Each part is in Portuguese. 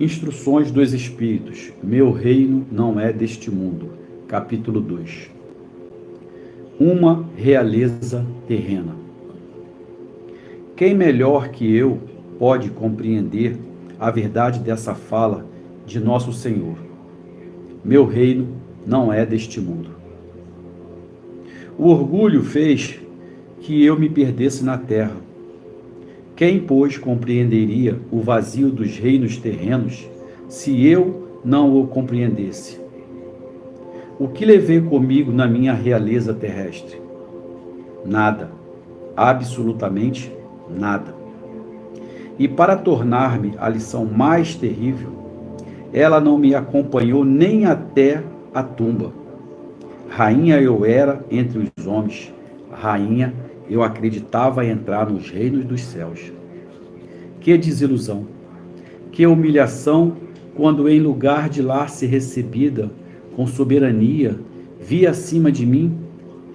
Instruções dos Espíritos. Meu reino não é deste mundo. Capítulo 2. Uma realeza terrena. Quem melhor que eu pode compreender a verdade dessa fala de nosso Senhor? Meu reino não é deste mundo. O orgulho fez que eu me perdesse na terra. Quem, pois, compreenderia o vazio dos reinos terrenos, se eu não o compreendesse? O que levei comigo na minha realeza terrestre? Nada, absolutamente nada. E para tornar-me a lição mais terrível, ela não me acompanhou nem até a tumba. Rainha eu era entre os homens, rainha eu acreditava entrar nos reinos dos céus. Que desilusão, que humilhação, quando em lugar de lá ser recebida com soberania, vi acima de mim,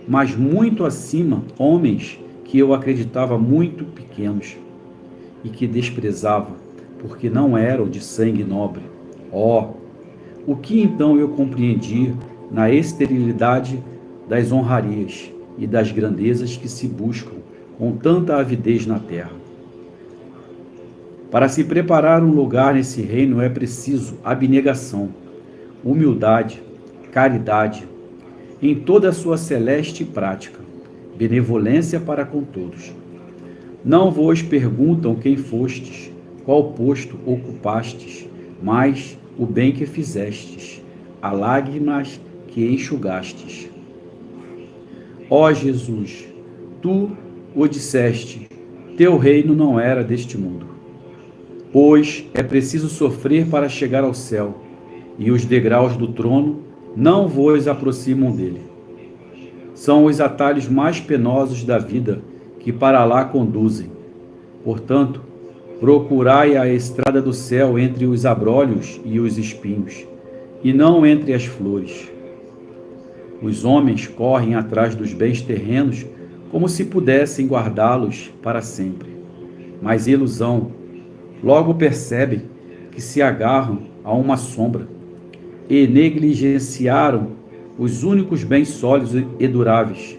mas muito acima, homens que eu acreditava muito pequenos e que desprezava, porque não eram de sangue nobre. Oh, o que então eu compreendi na esterilidade das honrarias e das grandezas que se buscam com tanta avidez na terra? Para se preparar um lugar nesse reino é preciso abnegação, humildade, caridade, em toda a sua celeste prática, benevolência para com todos. Não vos perguntam quem fostes, qual posto ocupastes, mas o bem que fizestes, a lágrimas que enxugastes. Ó Jesus, tu o disseste, teu reino não era deste mundo. Pois é preciso sofrer para chegar ao céu, e os degraus do trono não vos aproximam dele. São os atalhos mais penosos da vida que para lá conduzem. Portanto, procurai a estrada do céu entre os abrolhos e os espinhos, e não entre as flores. Os homens correm atrás dos bens terrenos como se pudessem guardá-los para sempre. Mas ilusão, logo percebem que se agarram a uma sombra e negligenciaram os únicos bens sólidos e duráveis,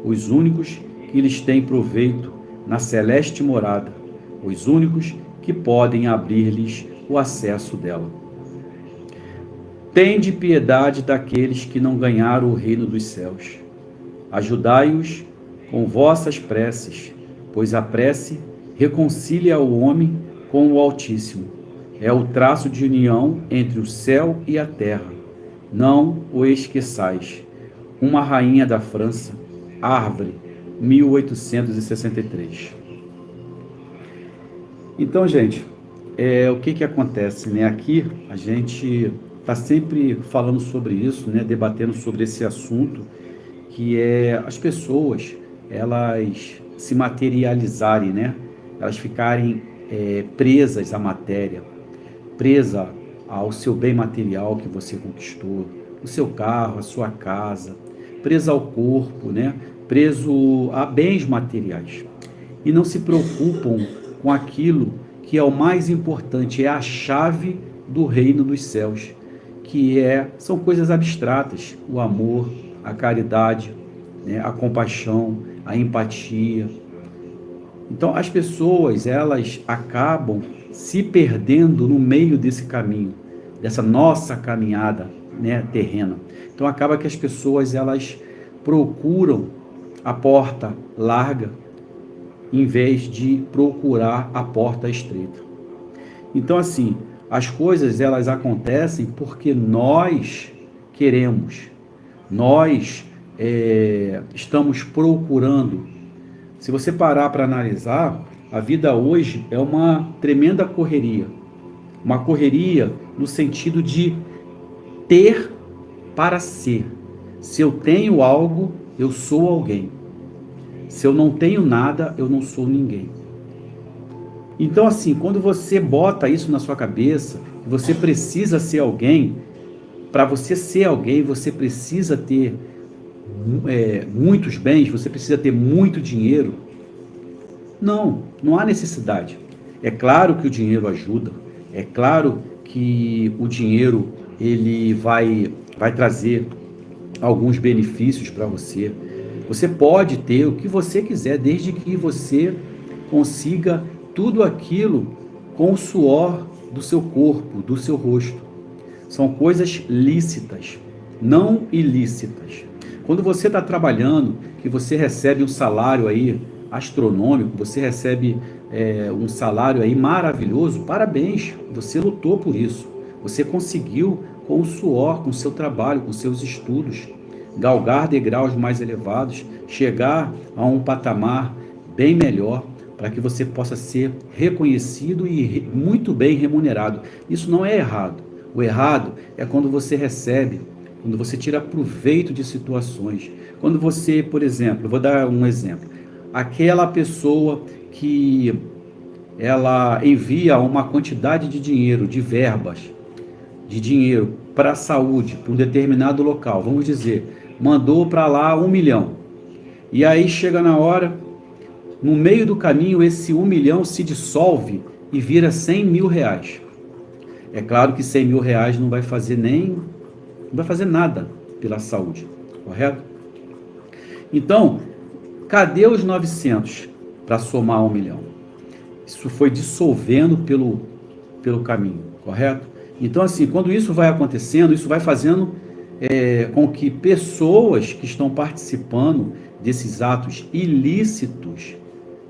os únicos que lhes têm proveito na celeste morada, os únicos que podem abrir-lhes o acesso dela. Tende piedade daqueles que não ganharam o reino dos céus. Ajudai-os com vossas preces, pois a prece reconcilia o homem com o Altíssimo. É o traço de união entre o céu e a terra. Não o esqueçais. Uma rainha da França, Árvore, 1863. Então, gente, o que acontece, né? Aqui a gente está sempre falando sobre isso, né? Debatendo sobre esse assunto, que é as pessoas, elas se materializarem, né? Elas ficarem presas à matéria, presa ao seu bem material que você conquistou, o seu carro, a sua casa, presa ao corpo, né? Preso a bens materiais. E não se preocupam com aquilo que é o mais importante, é a chave do reino dos céus, que são coisas abstratas, o amor, a caridade, né? A compaixão, a empatia. Então, as pessoas, elas acabam se perdendo no meio desse caminho, dessa nossa caminhada, né, terrena. Então, acaba que as pessoas, elas procuram a porta larga, em vez de procurar a porta estreita. Então, assim, as coisas, elas acontecem porque nós queremos, nós estamos procurando. Se você parar para analisar, a vida hoje é uma tremenda correria. Uma correria no sentido de ter para ser. Se eu tenho algo, eu sou alguém. Se eu não tenho nada, eu não sou ninguém. Então, assim, quando você bota isso na sua cabeça, você precisa ser alguém, para você ser alguém, você precisa ter muitos bens, você precisa ter muito dinheiro. Não há necessidade. É claro que o dinheiro ajuda, é claro que o dinheiro ele vai trazer alguns benefícios para você. Você pode ter o que você quiser, desde que você consiga tudo aquilo com o suor do seu corpo, do seu rosto. São coisas lícitas, não ilícitas. Quando você está trabalhando, que você recebe um salário aí astronômico, você recebe um salário aí maravilhoso, parabéns, você lutou por isso. Você conseguiu com o suor, com o seu trabalho, com seus estudos, galgar degraus mais elevados, chegar a um patamar bem melhor, para que você possa ser reconhecido e muito bem remunerado. Isso não é errado. O errado é quando você recebe, quando você tira proveito de situações. Quando você, por exemplo, vou dar um exemplo, aquela pessoa que ela envia uma quantidade de dinheiro, de verbas, de dinheiro para a saúde, para um determinado local, vamos dizer, mandou para lá 1 milhão. E aí chega na hora, no meio do caminho, esse 1 milhão se dissolve e vira 100 mil reais. É claro que 100 mil reais não vai fazer nada pela saúde, correto? Então, cadê os 900 para somar 1 milhão? Isso foi dissolvendo pelo caminho, correto? Então, assim, quando isso vai acontecendo, isso vai fazendo com que pessoas que estão participando desses atos ilícitos,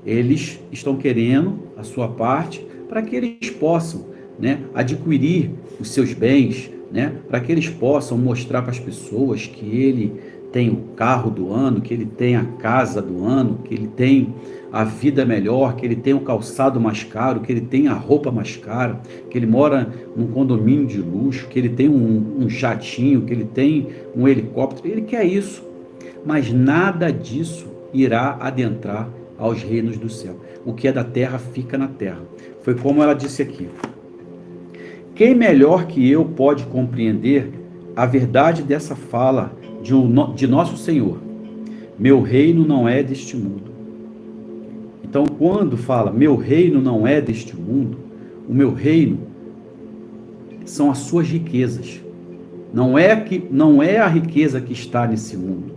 eles estão querendo a sua parte para que eles possam, né, adquirir os seus bens, né, para que eles possam mostrar para as pessoas que ele tem o carro do ano, que ele tem a casa do ano, que ele tem a vida melhor, que ele tem o calçado mais caro, que ele tem a roupa mais cara, que ele mora num condomínio de luxo, que ele tem um jatinho, que ele tem um helicóptero. Ele quer isso, mas nada disso irá adentrar aos reinos do céu. O que é da terra fica na terra. Foi como ela disse aqui. Quem melhor que eu pode compreender a verdade dessa fala de nosso Senhor? Meu reino não é deste mundo. Então, quando fala, meu reino não é deste mundo, o meu reino são as suas riquezas. Não é a riqueza que está nesse mundo.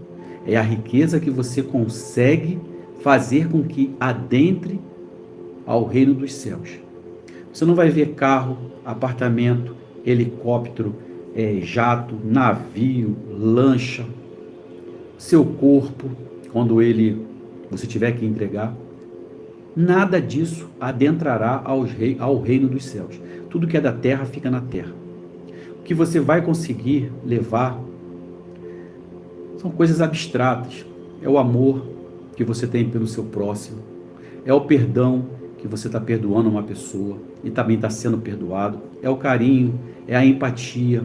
É a riqueza que você consegue fazer com que adentre ao reino dos céus. Você não vai ver carro, apartamento, helicóptero, jato, navio, lancha, seu corpo, quando você tiver que entregar. Nada disso adentrará ao reino dos céus. Tudo que é da terra fica na terra. O que você vai conseguir levar são coisas abstratas. É o amor que você tem pelo seu próximo. É o perdão que você está perdoando uma pessoa e também está sendo perdoado. É o carinho, é a empatia.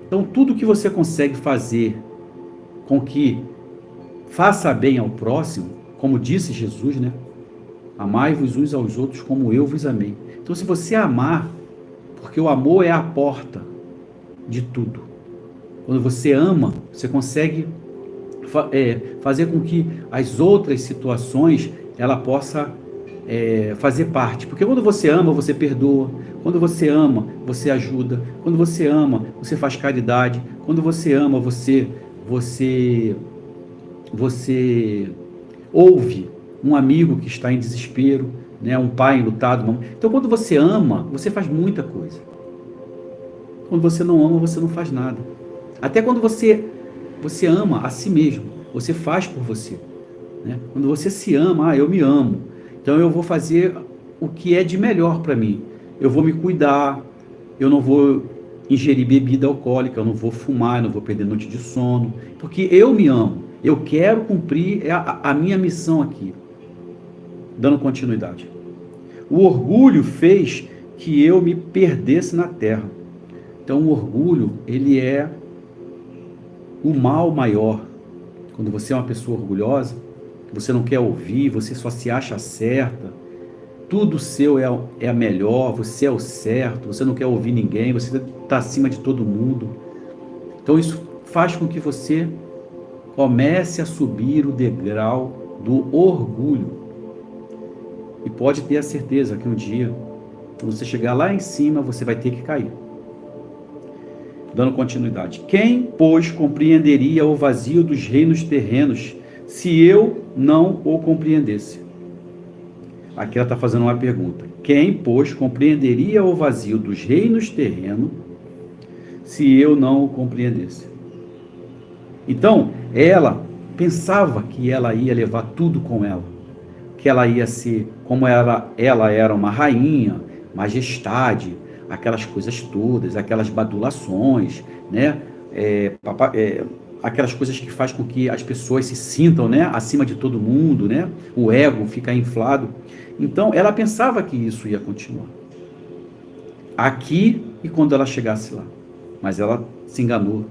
Então, tudo que você consegue fazer com que faça bem ao próximo, como disse Jesus, né? Amai-vos uns aos outros como eu vos amei. Então, se você amar, porque o amor é a porta de tudo. Quando você ama, você consegue fazer com que as outras situações ela possa fazer parte. Porque quando você ama, você perdoa. Quando você ama, você ajuda. Quando você ama, você faz caridade. Quando você ama, você ouve um amigo que está em desespero, né? Um pai enlutado. Então, quando você ama, você faz muita coisa. Quando você não ama, você não faz nada. Até quando você ama a si mesmo, você faz por você, né? Quando você se ama, eu me amo, então eu vou fazer o que é de melhor para mim. Eu vou me cuidar, eu não vou ingerir bebida alcoólica, eu não vou fumar, eu não vou perder noite de sono, porque eu me amo, eu quero cumprir a minha missão aqui. Dando continuidade. O orgulho fez que eu me perdesse na terra. Então o orgulho, ele é o mal maior. Quando você é uma pessoa orgulhosa, você não quer ouvir, você só se acha certa, tudo seu é a melhor, você é o certo, você não quer ouvir ninguém, você está acima de todo mundo. Então isso faz com que você comece a subir o degrau do orgulho. E pode ter a certeza que um dia Quando você chegar lá em cima, você vai ter que cair. Dando continuidade. Quem, pois, compreenderia o vazio dos reinos terrenos, se eu não o compreendesse? Aqui ela está fazendo uma pergunta. Quem, pois, compreenderia o vazio dos reinos terrenos, se eu não o compreendesse? Então, ela pensava que ela ia levar tudo com ela, que ela ia ser, como ela era uma rainha, majestade, aquelas coisas todas, aquelas badulações, né? Aquelas coisas que faz com que as pessoas se sintam, né, acima de todo mundo, né? O ego fica inflado. Então, ela pensava que isso ia continuar aqui e quando ela chegasse lá, mas ela se enganou.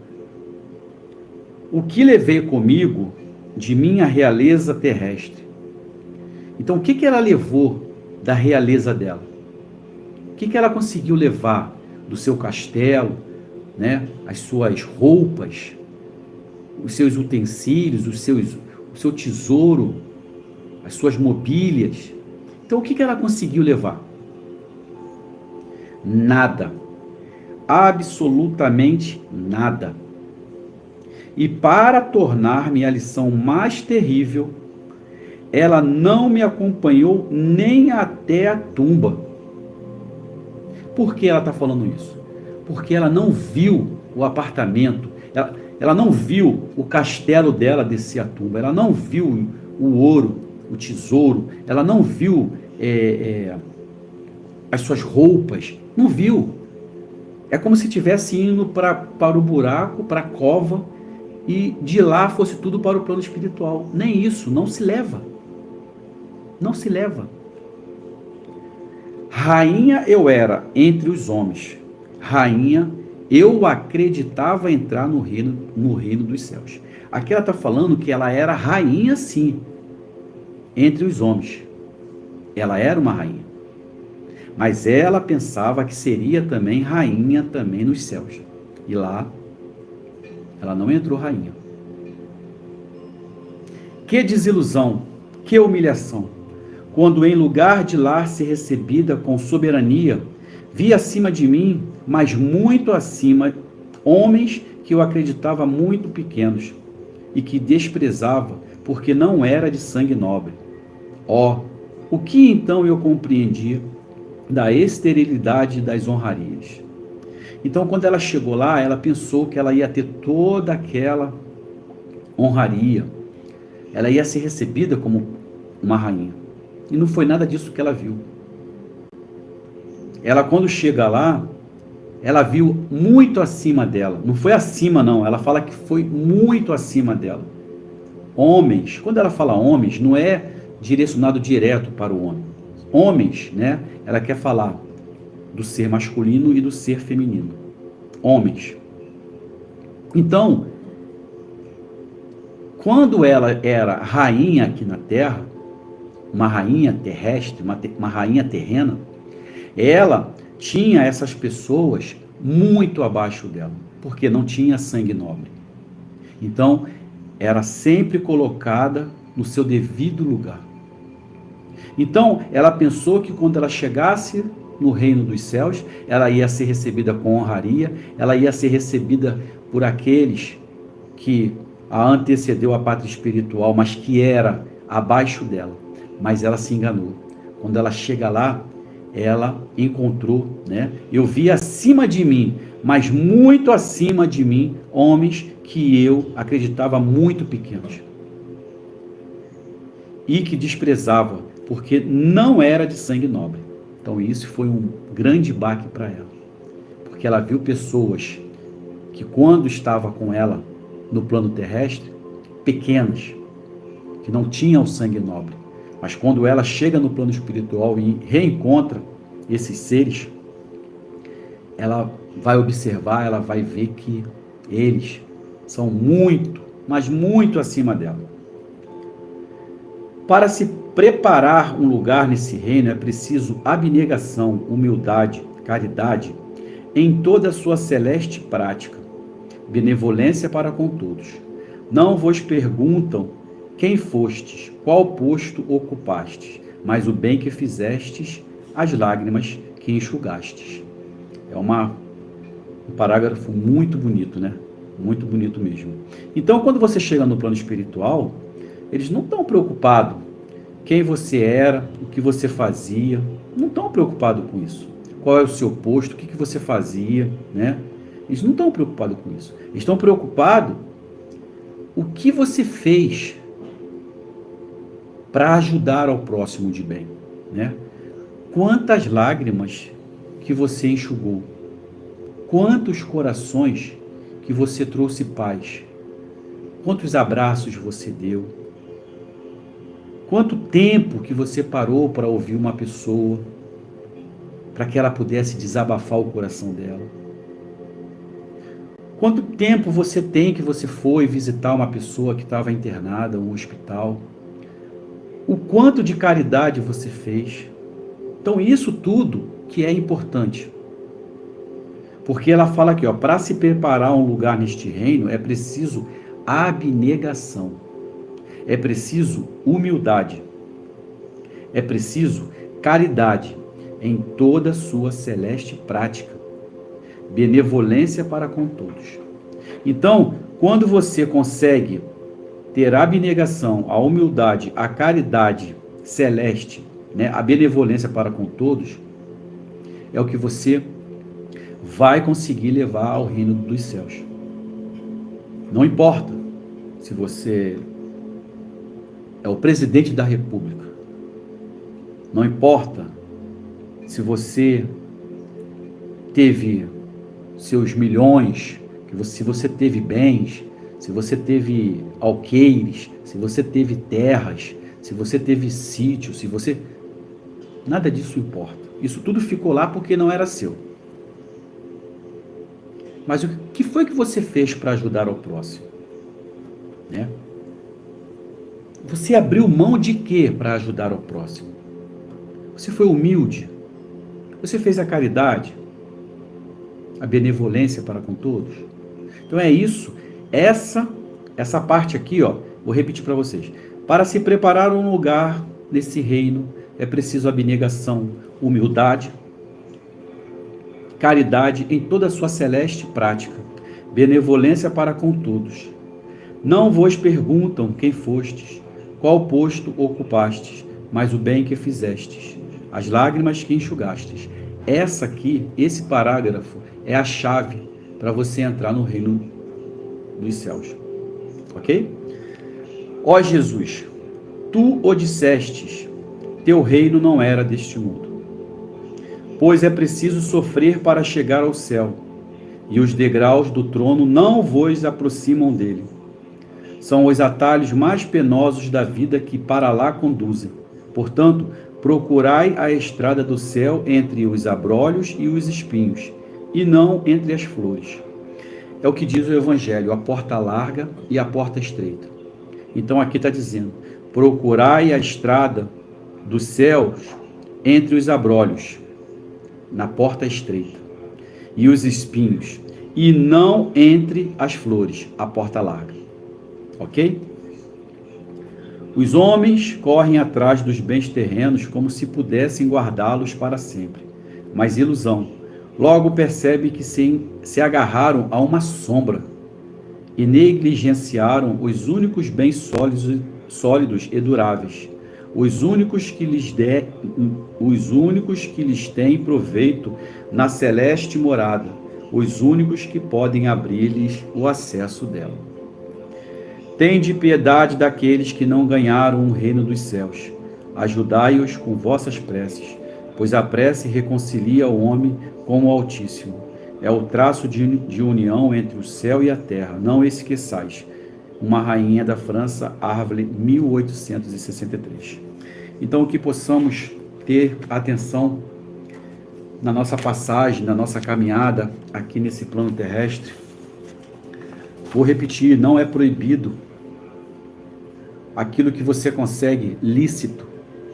O que levei comigo de minha realeza terrestre? Então, o que ela levou da realeza dela? O que ela conseguiu levar do seu castelo, né? As suas roupas, os seus utensílios, o seu tesouro, as suas mobílias? Então, o que ela conseguiu levar? Nada. Absolutamente nada. E para tornar-me a lição mais terrível, ela não me acompanhou nem até a tumba. Por que ela está falando isso? Porque ela não viu o apartamento, ela não viu o castelo dela descer a tumba, ela não viu o ouro, o tesouro, ela não viu as suas roupas, não viu. É como se estivesse indo para o buraco, para a cova, e de lá fosse tudo para o plano espiritual. Nem isso, não se leva. Não se leva. Rainha eu era entre os homens. Rainha, eu acreditava entrar no reino dos céus. Aqui ela está falando que ela era rainha, sim, entre os homens. Ela era uma rainha. Mas ela pensava que seria também rainha também nos céus. E lá, ela não entrou rainha. Que desilusão, que humilhação, quando em lugar de lá ser recebida com soberania, vi acima de mim, mas muito acima, homens que eu acreditava muito pequenos e que desprezava, porque não era de sangue nobre. Ó, o que então eu compreendi da esterilidade das honrarias? Então, quando ela chegou lá, ela pensou que ela ia ter toda aquela honraria, ela ia ser recebida como uma rainha. E não foi nada disso que ela viu. Ela, quando chega lá, ela viu muito acima dela. Não foi acima, não. Ela fala que foi muito acima dela. Homens, quando ela fala homens, não é direcionado direto para o homem. Homens, né? Ela quer falar do ser masculino e do ser feminino. Homens. Então, quando ela era rainha aqui na Terra, uma rainha terrestre, uma rainha terrena, ela tinha essas pessoas muito abaixo dela, porque não tinha sangue nobre. Então, era sempre colocada no seu devido lugar. Então, ela pensou que quando ela chegasse no reino dos céus, ela ia ser recebida com honraria, ela ia ser recebida por aqueles que a antecedeu a pátria espiritual, mas que era abaixo dela. Mas ela se enganou. Quando ela chega lá, ela encontrou, né? Eu vi acima de mim, mas muito acima de mim, homens que eu acreditava muito pequenos. E que desprezava, porque não era de sangue nobre. Então isso foi um grande baque para ela. Porque ela viu pessoas que quando estava com ela no plano terrestre, pequenas, que não tinham sangue nobre. Mas quando ela chega no plano espiritual e reencontra esses seres, ela vai observar, ela vai ver que eles são muito, mas muito acima dela. Para se preparar um lugar nesse reino é preciso abnegação, humildade, caridade, em toda a sua celeste prática, benevolência para com todos. Não vos perguntam quem fostes, qual posto ocupastes, mas o bem que fizestes, as lágrimas que enxugastes. É um parágrafo muito bonito, né? Muito bonito mesmo. Então, quando você chega no plano espiritual, eles não estão preocupados quem você era, o que você fazia, não estão preocupados com isso. Qual é o seu posto, o que você fazia, né? Eles não estão preocupados com isso. Eles estão preocupados o que você fez para ajudar ao próximo de bem, né? Quantas lágrimas que você enxugou, quantos corações que você trouxe paz, quantos abraços você deu, quanto tempo que você parou para ouvir uma pessoa, para que ela pudesse desabafar o coração dela. Quanto tempo você tem que você foi visitar uma pessoa que estava internada no hospital? O quanto de caridade você fez? Então isso tudo que é importante. Porque ela fala aqui, para se preparar um lugar neste reino é preciso abnegação. É preciso humildade. É preciso caridade em toda a sua celeste prática. Benevolência para com todos. Então, quando você consegue ter a abnegação, a humildade, a caridade celeste, né, a benevolência para com todos, é o que você vai conseguir levar ao reino dos céus. Não importa se você é o presidente da República, não importa se você teve seus milhões, se você teve bens, se você teve alqueires, se você teve terras, se você teve sítio, se você... Nada disso importa. Isso tudo ficou lá porque não era seu. Mas o que foi que você fez para ajudar ao próximo? Né? Você abriu mão de quê para ajudar ao próximo? Você foi humilde? Você fez a caridade? A benevolência para com todos? Então é isso. Essa parte aqui, vou repetir para vocês. Para se preparar um lugar nesse reino, é preciso abnegação, humildade, caridade em toda a sua celeste prática, benevolência para com todos. Não vos perguntam quem fostes, qual posto ocupastes, mas o bem que fizestes, as lágrimas que enxugastes. Esse parágrafo é a chave para você entrar no reino dos céus. Ok? Ó Jesus, tu o dissestes, teu reino não era deste mundo. Pois é preciso sofrer para chegar ao céu, e os degraus do trono não vos aproximam dele. São os atalhos mais penosos da vida que para lá conduzem. Portanto, procurai a estrada do céu entre os abrolhos e os espinhos, e não entre as flores. É o que diz o Evangelho, a porta larga e a porta estreita. Então aqui está dizendo, procurai a estrada dos céus entre os abrolhos, na porta estreita, e os espinhos, e não entre as flores, a porta larga. Ok? Os homens correm atrás dos bens terrenos como se pudessem guardá-los para sempre. Mas ilusão. Logo percebe que se agarraram a uma sombra e negligenciaram os únicos bens sólidos e duráveis, os únicos que lhes têm proveito na celeste morada, os únicos que podem abrir-lhes o acesso dela. Tende piedade daqueles que não ganharam o reino dos céus. Ajudai-os com vossas preces, pois a prece reconcilia o homem com o Altíssimo. É o traço de união entre o céu e a terra. Não esqueçais. Uma rainha da França, Arvely, 1863. Então, que possamos ter atenção na nossa passagem, na nossa caminhada aqui nesse plano terrestre. Vou repetir, não é proibido aquilo que você consegue lícito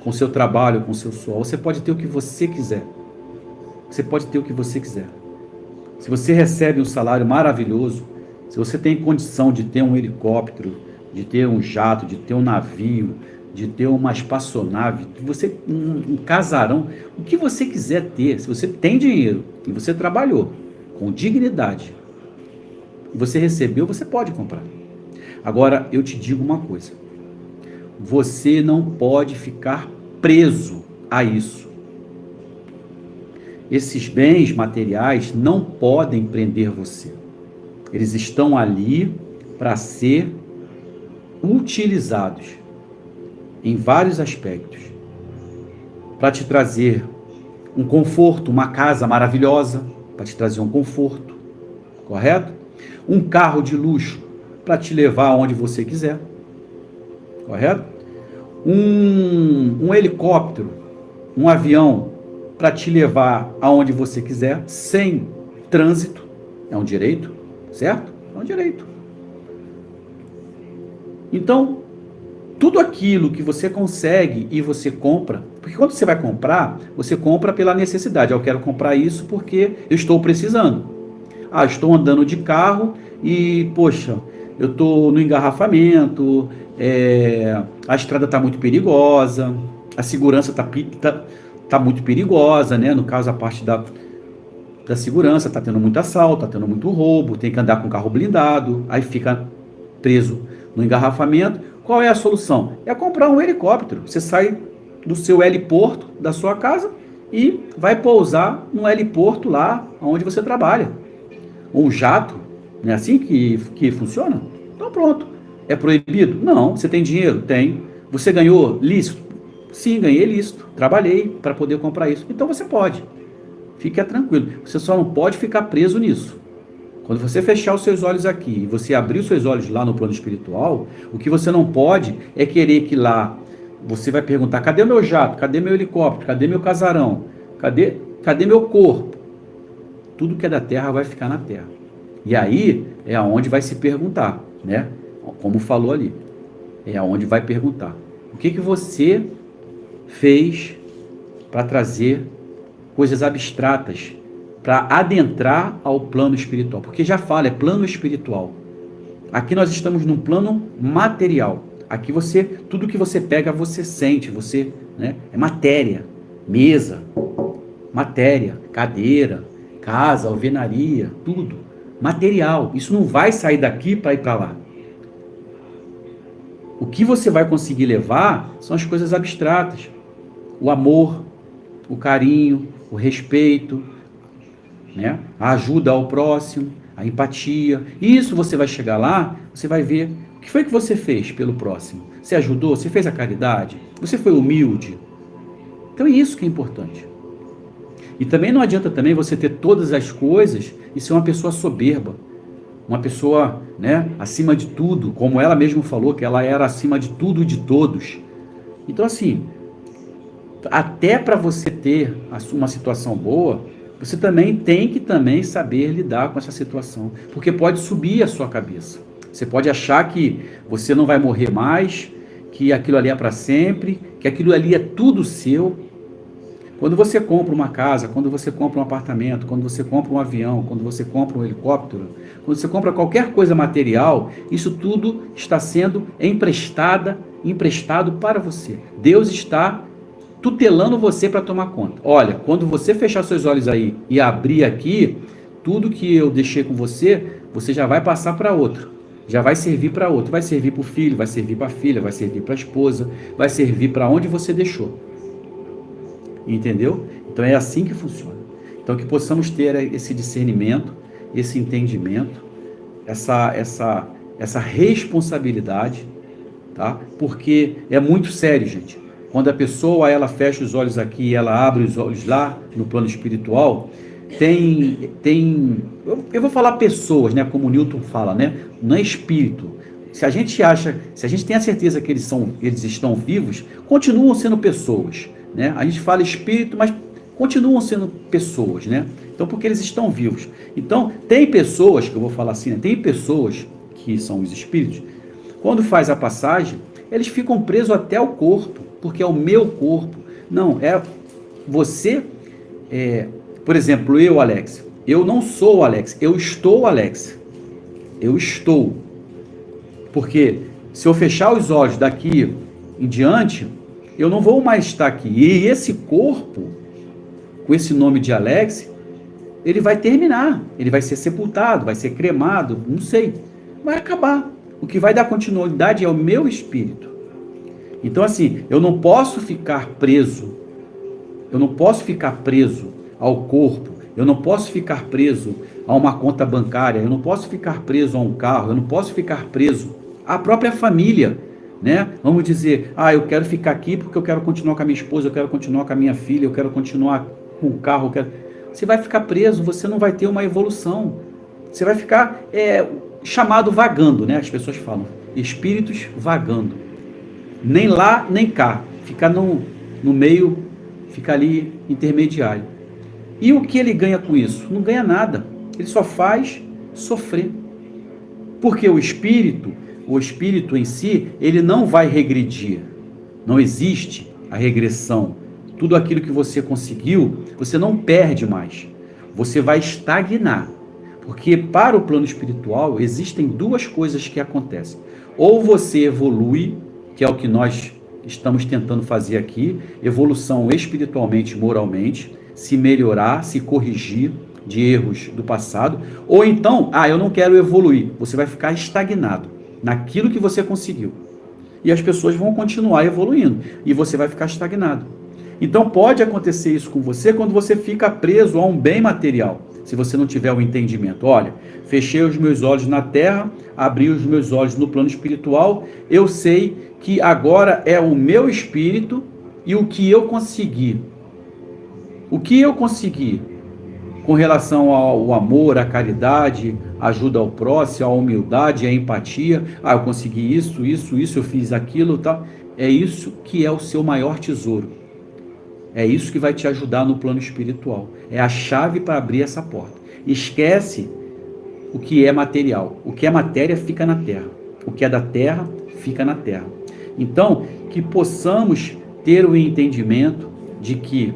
com seu trabalho, com seu suor. Você pode ter o que você quiser. Você pode ter o que você quiser. Se você recebe um salário maravilhoso, se você tem condição de ter um helicóptero, de ter um jato, de ter um navio, de ter uma espaçonave, um casarão, o que você quiser ter, se você tem dinheiro e você trabalhou com dignidade, e você recebeu, você pode comprar. Agora, eu te digo uma coisa, você não pode ficar preso a isso. Esses bens materiais não podem prender você. Eles estão ali para ser utilizados em vários aspectos. Para te trazer um conforto, uma casa maravilhosa, para te trazer um conforto, correto? Um carro de luxo para te levar aonde você quiser, correto? Um helicóptero, um avião para te levar aonde você quiser, sem trânsito, é um direito, certo? É um direito. Então, tudo aquilo que você consegue e você compra, porque quando você vai comprar, você compra pela necessidade. Eu quero comprar isso porque eu estou precisando. Ah, estou andando de carro e, poxa, eu estou no engarrafamento, a estrada está muito perigosa, a segurança está muito perigosa, né? No caso, a parte da segurança, está tendo muito assalto, está tendo muito roubo, tem que andar com carro blindado, aí fica preso no engarrafamento. Qual é a solução? É comprar um helicóptero. Você sai do seu heliporto, da sua casa, e vai pousar no heliporto lá onde você trabalha. Ou um jato, não é assim que funciona? Então pronto. É proibido? Não. Você tem dinheiro? Tem. Você ganhou lícito? Sim, ganhei lícito. Trabalhei para poder comprar isso. Então você pode. Fique tranquilo. Você só não pode ficar preso nisso. Quando você fechar os seus olhos aqui e você abrir os seus olhos lá no plano espiritual, o que você não pode é querer que lá você vai perguntar: cadê o meu jato? Cadê meu helicóptero? Cadê meu casarão? Cadê meu corpo? Tudo que é da terra vai ficar na terra. E aí é aonde vai se perguntar, né? Como falou ali. É aonde vai perguntar: o que você fez para trazer coisas abstratas para adentrar ao plano espiritual? Porque já fala, é plano espiritual. Aqui nós estamos num plano material. Aqui tudo que você pega, você sente, né? É matéria, mesa, matéria, cadeira, casa, alvenaria, tudo. Material. Isso não vai sair daqui para ir para lá. O que você vai conseguir levar são as coisas abstratas. O amor, o carinho, o respeito, né? A ajuda ao próximo, a empatia. Isso você vai chegar lá, você vai ver o que foi que você fez pelo próximo. Você ajudou? Você fez a caridade? Você foi humilde? Então é isso que é importante. E também não adianta também você ter todas as coisas e ser uma pessoa soberba, uma pessoa, né, acima de tudo, como ela mesma falou, que ela era acima de tudo e de todos. Então assim, até para você ter uma situação boa, você também tem que saber lidar com essa situação, porque pode subir a sua cabeça. Você pode achar que você não vai morrer mais, que aquilo ali é para sempre, que aquilo ali é tudo seu. Quando você compra uma casa, quando você compra um apartamento, quando você compra um avião, quando você compra um helicóptero, quando você compra qualquer coisa material, isso tudo está sendo emprestado para você. Deus está tutelando você para tomar conta. Olha, quando você fechar seus olhos aí e abrir aqui, tudo que eu deixei com você, você já vai passar para outro. Já vai servir para outro. Vai servir para o filho, vai servir para a filha, vai servir para a esposa, vai servir para onde você deixou. Entendeu? Então é assim que funciona. Então que possamos ter esse discernimento, esse entendimento, essa responsabilidade, tá? Porque é muito sério, gente. Quando a pessoa ela fecha os olhos aqui e ela abre os olhos lá no plano espiritual, eu vou falar pessoas, né? Como o Newton fala, né? Não é espírito. Se a gente tem a certeza que eles estão vivos, continuam sendo pessoas, né? A gente fala espírito, mas continuam sendo pessoas, né? Então, porque eles estão vivos. Então, tem pessoas, que eu vou falar assim, né? Tem pessoas que são os espíritos, quando faz a passagem, eles ficam presos até o corpo, porque é o meu corpo. Não, é você, por exemplo, eu, Alex, eu não sou o Alex, eu estou o Alex. Eu estou. Porque se eu fechar os olhos daqui em diante, eu não vou mais estar aqui. E esse corpo, com esse nome de Alex, ele vai terminar, ele vai ser sepultado, vai ser cremado, não sei, vai acabar. O que vai dar continuidade é o meu espírito. Então, assim, eu não posso ficar preso ao corpo, eu não posso ficar preso a uma conta bancária, eu não posso ficar preso a um carro, eu não posso ficar preso à própria família, né? Vamos dizer, eu quero ficar aqui porque eu quero continuar com a minha esposa, eu quero continuar com a minha filha, eu quero continuar com o carro, Você vai ficar preso, você não vai ter uma evolução, você vai ficar chamado vagando, né? As pessoas falam, espíritos vagando, nem lá nem cá, fica no meio, fica ali intermediário. E o que ele ganha com isso? Não ganha nada, ele só faz sofrer, porque o espírito em si, ele não vai regredir, não existe a regressão. Tudo aquilo que você conseguiu, você não perde mais, você vai estagnar. Porque para o plano espiritual existem duas coisas que acontecem. Ou você evolui, que é o que nós estamos tentando fazer aqui, evolução espiritualmente e moralmente, se melhorar, se corrigir de erros do passado, ou então, eu não quero evoluir, você vai ficar estagnado naquilo que você conseguiu. E as pessoas vão continuar evoluindo, e você vai ficar estagnado. Então pode acontecer isso com você quando você fica preso a um bem material. Se você não tiver o entendimento, olha, fechei os meus olhos na terra, abri os meus olhos no plano espiritual, eu sei que agora é o meu espírito e o que eu consegui. O que eu consegui com relação ao amor, à caridade, à ajuda ao próximo, à humildade, à empatia. Eu consegui isso, eu fiz aquilo, tá? É isso que é o seu maior tesouro. É isso que vai te ajudar no plano espiritual. É a chave para abrir essa porta. Esquece o que é material. O que é matéria fica na terra. O que é da terra fica na terra. Então, que possamos ter o entendimento de que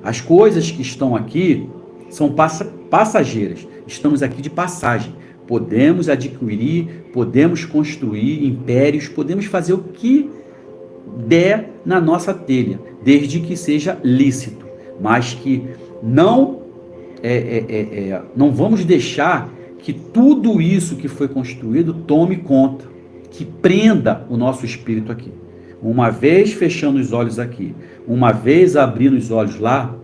as coisas que estão aqui são passageiras. Estamos aqui de passagem. Podemos adquirir, podemos construir impérios, podemos fazer o que der na nossa telha, desde que seja lícito, mas que não vamos deixar que tudo isso que foi construído tome conta, que prenda o nosso espírito aqui. Uma vez fechando os olhos aqui, uma vez abrindo os olhos lá,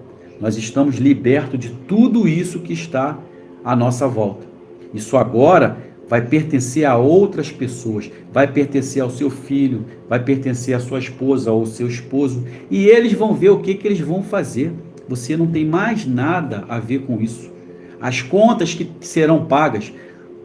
nós estamos libertos de tudo isso que está à nossa volta. Isso agora vai pertencer a outras pessoas, vai pertencer ao seu filho, vai pertencer à sua esposa ou ao seu esposo, e eles vão ver o que eles vão fazer. Você não tem mais nada a ver com isso. As contas que serão pagas,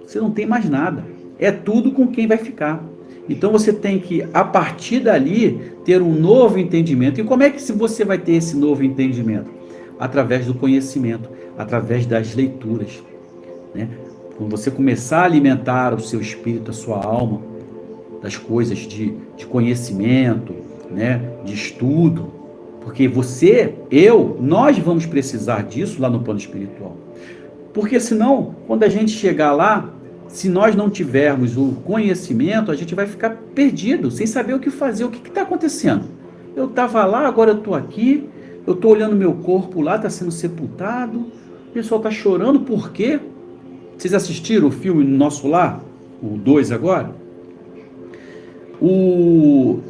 você não tem mais nada. É tudo com quem vai ficar. Então você tem que, a partir dali, ter um novo entendimento. E como é que você vai ter esse novo entendimento? Através do conhecimento, através das leituras, né? Quando você começar a alimentar o seu espírito, a sua alma, das coisas de conhecimento, né, de estudo, porque nós vamos precisar disso lá no plano espiritual. Porque senão, quando a gente chegar lá, se nós não tivermos o conhecimento, a gente vai ficar perdido, sem saber o que fazer. O que está acontecendo? Eu estava lá, agora eu estou aqui, eu estou olhando meu corpo lá, está sendo sepultado, o pessoal está chorando, por quê? Vocês assistiram o filme Nosso Lar? O 2 agora?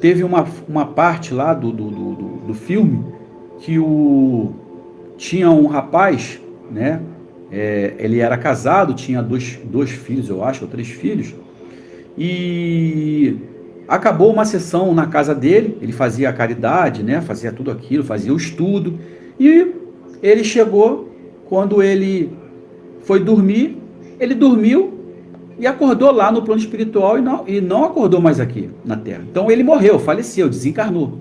Teve uma parte lá do filme que tinha um rapaz, né? Ele era casado, tinha dois filhos, eu acho, ou 3 filhos, e acabou uma sessão na casa dele, ele fazia a caridade, né? Fazia tudo aquilo, fazia o estudo, e ele chegou, quando ele foi dormir, ele dormiu e acordou lá no plano espiritual e não acordou mais aqui na Terra. Então ele morreu, faleceu, desencarnou.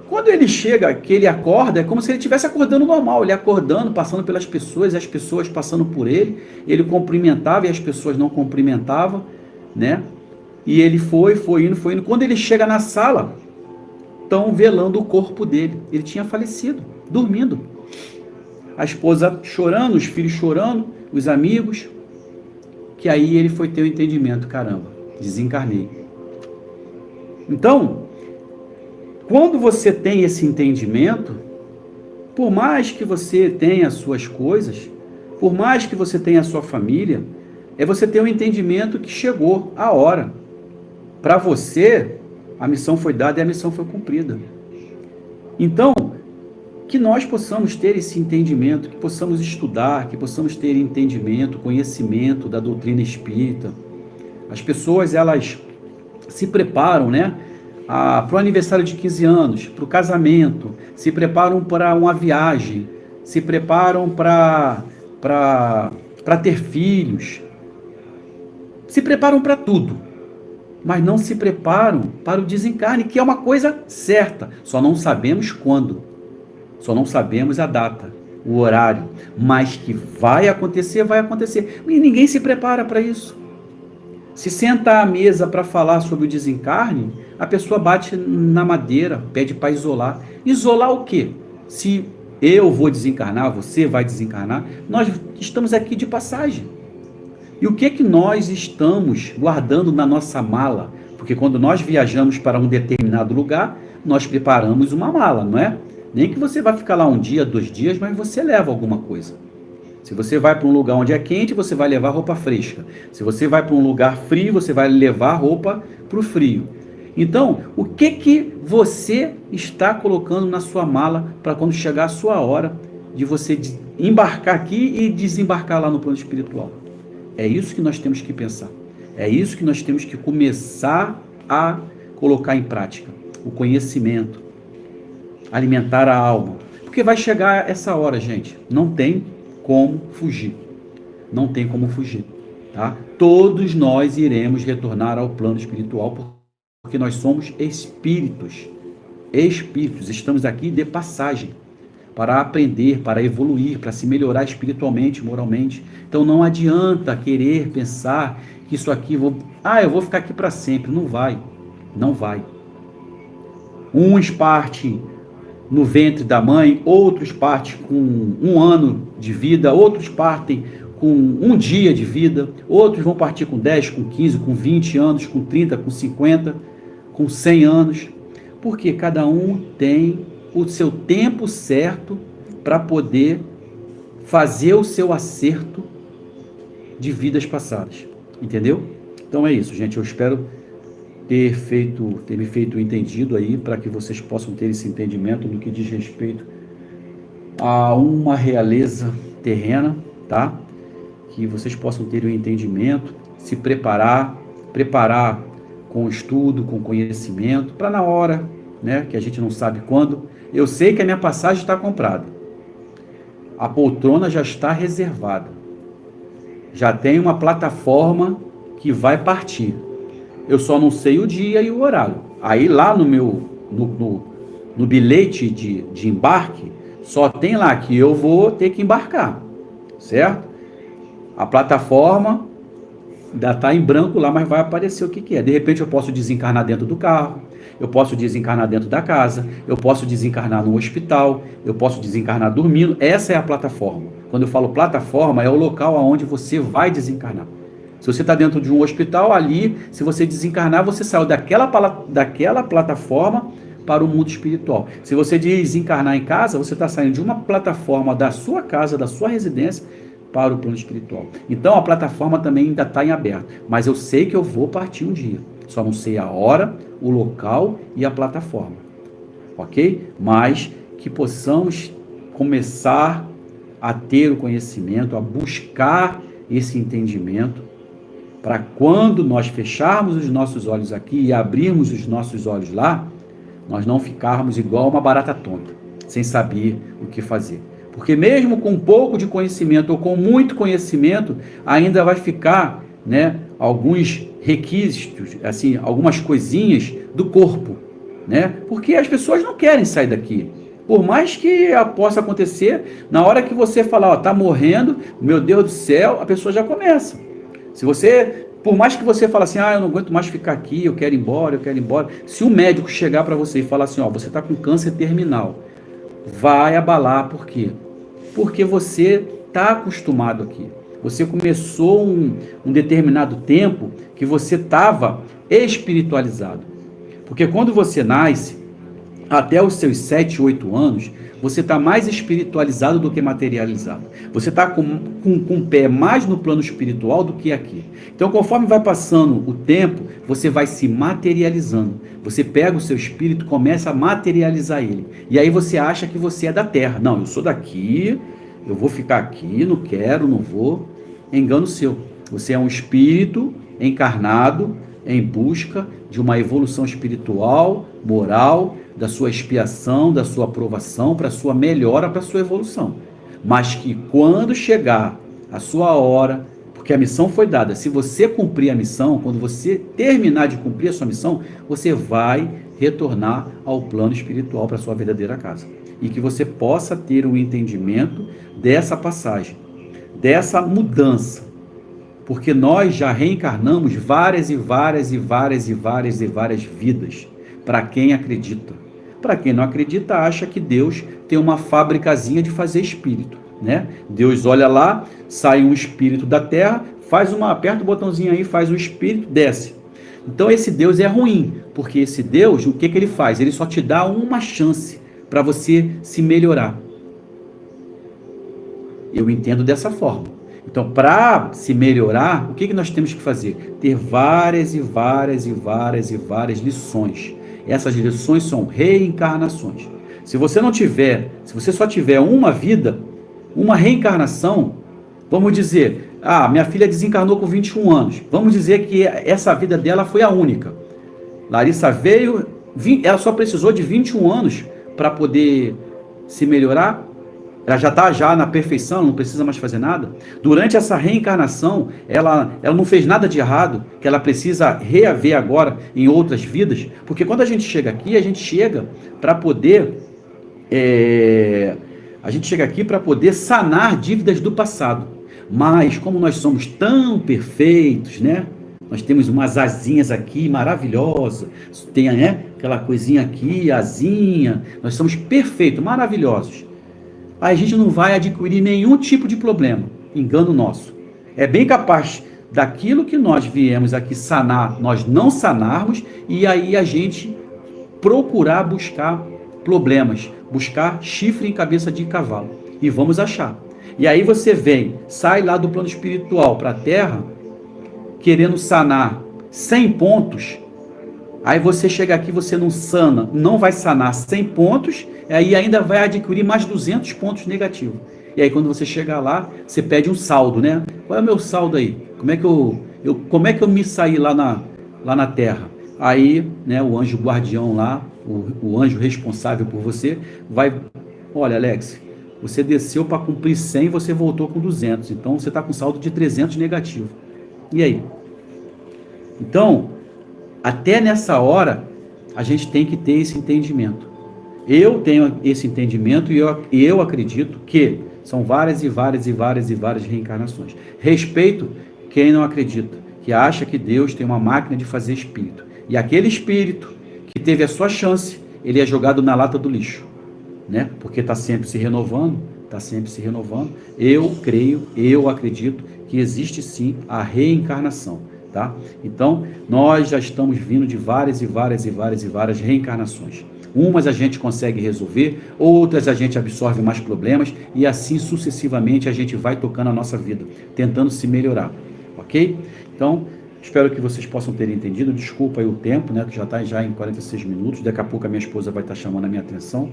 Quando ele chega, que ele acorda, é como se ele estivesse acordando normal, ele acordando, passando pelas pessoas, e as pessoas passando por ele cumprimentava e as pessoas não cumprimentavam, né? E ele foi indo. Quando ele chega na sala, estão velando o corpo dele. Ele tinha falecido, dormindo. A esposa chorando, os filhos chorando, os amigos, que aí ele foi ter o entendimento, caramba, desencarnei. Então, Quando você tem esse entendimento, por mais que você tenha as suas coisas, por mais que você tenha a sua família, é você ter um entendimento que chegou a hora. Para você, a missão foi dada e a missão foi cumprida. Então, que nós possamos ter esse entendimento, que possamos estudar, que possamos ter entendimento, conhecimento da doutrina espírita. As pessoas, elas se preparam, né, para o aniversário de 15 anos, para o casamento, se preparam para uma viagem, se preparam para ter filhos, se preparam para tudo, mas não se preparam para o desencarne, que é uma coisa certa, só não sabemos quando, só não sabemos a data, o horário, mas que vai acontecer, e ninguém se prepara para isso. Se senta à mesa para falar sobre o desencarne, a pessoa bate na madeira, pede para isolar. Isolar o quê? Se eu vou desencarnar, você vai desencarnar, nós estamos aqui de passagem. E o que nós estamos guardando na nossa mala? Porque quando nós viajamos para um determinado lugar, nós preparamos uma mala, não é? Nem que você vai ficar lá um dia, 2 dias, mas você leva alguma coisa. Se você vai para um lugar onde é quente, você vai levar roupa fresca. Se você vai para um lugar frio, você vai levar roupa para o frio. Então, o que você está colocando na sua mala para quando chegar a sua hora de você embarcar aqui e desembarcar lá no plano espiritual? É isso que nós temos que pensar. É isso que nós temos que começar a colocar em prática. O conhecimento. Alimentar a alma. Porque vai chegar essa hora, gente. Não tem como fugir. Não tem como fugir. Tá? Todos nós iremos retornar ao plano espiritual porque nós somos espíritos. Espíritos. Estamos aqui de passagem. Para aprender, para evoluir, para se melhorar espiritualmente, moralmente. Então não adianta querer pensar que isso aqui, eu vou ficar aqui para sempre. Não vai. Não vai. Uns partem no ventre da mãe, outros partem com 1 ano de vida, outros partem com 1 dia de vida, outros vão partir com 10, com 15, com 20 anos, com 30, com 50, com 100 anos, porque cada um tem o seu tempo certo para poder fazer o seu acerto de vidas passadas, entendeu? Então é isso, gente, eu espero ter me feito entendido aí, para que vocês possam ter esse entendimento no que diz respeito a uma realeza terrena, tá? Que vocês possam ter o entendimento, se preparar com estudo, com conhecimento, para na hora, né, que a gente não sabe quando. Eu sei que a minha passagem está comprada, a poltrona já está reservada, já tem uma plataforma que vai partir. Eu só não sei o dia e o horário. Aí lá no bilhete de embarque, só tem lá que eu vou ter que embarcar, certo? A plataforma ainda está em branco lá, mas vai aparecer o que é. De repente eu posso desencarnar dentro do carro, eu posso desencarnar dentro da casa, eu posso desencarnar no hospital, eu posso desencarnar dormindo. Essa é a plataforma. Quando eu falo plataforma, é o local aonde você vai desencarnar. Se você está dentro de um hospital, ali, se você desencarnar, você saiu daquela plataforma para o mundo espiritual. Se você desencarnar em casa, você está saindo de uma plataforma da sua casa, da sua residência, para o plano espiritual. Então, a plataforma também ainda está em aberto. Mas eu sei que eu vou partir um dia. Só não sei a hora, o local e a plataforma. Ok? Mas que possamos começar a ter o conhecimento, a buscar esse entendimento, para quando nós fecharmos os nossos olhos aqui e abrirmos os nossos olhos lá, nós não ficarmos igual uma barata tonta, sem saber o que fazer. Porque mesmo com pouco de conhecimento ou com muito conhecimento, ainda vai ficar, né, alguns requisitos, assim, algumas coisinhas do corpo, né? Porque as pessoas não querem sair daqui. Por mais que possa acontecer, na hora que você falar, tá morrendo, meu Deus do céu, a pessoa já começa. Se você, por mais que você fale assim, eu não aguento mais ficar aqui, eu quero ir embora. Se o médico chegar para você e falar assim, você está com câncer terminal, vai abalar. Por quê? Porque você está acostumado aqui. Você começou um determinado tempo que você estava espiritualizado. Porque quando você nasce, até os seus 7, 8 anos, você está mais espiritualizado do que materializado. Você está com o pé mais no plano espiritual do que aqui. Então, conforme vai passando o tempo, você vai se materializando. Você pega o seu espírito, começa a materializar ele. E aí você acha que você é da terra. Não, eu sou daqui, eu vou ficar aqui, não quero, não vou. Engano seu. Você é um espírito encarnado em busca de uma evolução espiritual, moral, da sua expiação, da sua aprovação, para a sua melhora, para a sua evolução. Mas que quando chegar a sua hora, porque a missão foi dada, se você cumprir a missão, quando você terminar de cumprir a sua missão, você vai retornar ao plano espiritual para a sua verdadeira casa. E que você possa ter um entendimento dessa passagem, dessa mudança. Porque nós já reencarnamos várias e várias e várias e várias e várias vidas, para quem acredita. Para quem não acredita, acha que Deus tem uma fabricazinha de fazer espírito, né? Deus olha lá, sai um espírito da terra, aperta o botãozinho aí, faz o espírito, desce. Então esse Deus é ruim, porque esse Deus, o que ele faz? Ele só te dá uma chance para você se melhorar. Eu entendo dessa forma. Então, para se melhorar, o que nós temos que fazer? Ter várias e várias e várias e várias lições. Essas lições são reencarnações. Se você só tiver uma vida, uma reencarnação, vamos dizer, minha filha desencarnou com 21 anos. Vamos dizer que essa vida dela foi a única. Larissa veio, ela só precisou de 21 anos para poder se melhorar. Ela já está na perfeição, não precisa mais fazer nada. Durante essa reencarnação, ela não fez nada de errado, que ela precisa reaver agora em outras vidas. Porque quando a gente chega aqui, a gente chega para poder sanar dívidas do passado. Mas como nós somos tão perfeitos, né? Nós temos umas asinhas aqui maravilhosas, tem, né, aquela coisinha aqui, asinha. Nós somos perfeitos, maravilhosos. A gente não vai adquirir nenhum tipo de problema, engano nosso. É bem capaz daquilo que nós viemos aqui sanar, nós não sanarmos, e aí a gente procurar buscar problemas, buscar chifre em cabeça de cavalo, e vamos achar. E aí você sai lá do plano espiritual para a Terra, querendo sanar 100 pontos, aí você chega aqui, você não vai sanar 100 pontos, aí ainda vai adquirir mais 200 pontos negativos. E aí quando você chegar lá, você pede um saldo, né? Qual é o meu saldo aí? Como é que eu me saí lá na Terra? Aí, né, o anjo guardião lá, o anjo responsável por você, olha, Alex, você desceu para cumprir 100 e você voltou com 200. Então você está com saldo de 300 negativo. E aí? Então, até nessa hora, a gente tem que ter esse entendimento. Eu tenho esse entendimento e eu acredito que são várias e várias e várias e várias reencarnações. Respeito quem não acredita, que acha que Deus tem uma máquina de fazer espírito. E aquele espírito que teve a sua chance, ele é jogado na lata do lixo, né? Porque está sempre se renovando, está sempre se renovando. Eu creio, eu acredito que existe sim a reencarnação. Tá? Então, nós já estamos vindo de várias e várias e várias e várias reencarnações. Umas a gente consegue resolver, outras a gente absorve mais problemas e assim sucessivamente a gente vai tocando a nossa vida, tentando se melhorar, ok? Então, espero que vocês possam ter entendido. Desculpa aí o tempo, né, que já está em 46 minutos, daqui a pouco a minha esposa vai estar chamando a minha atenção.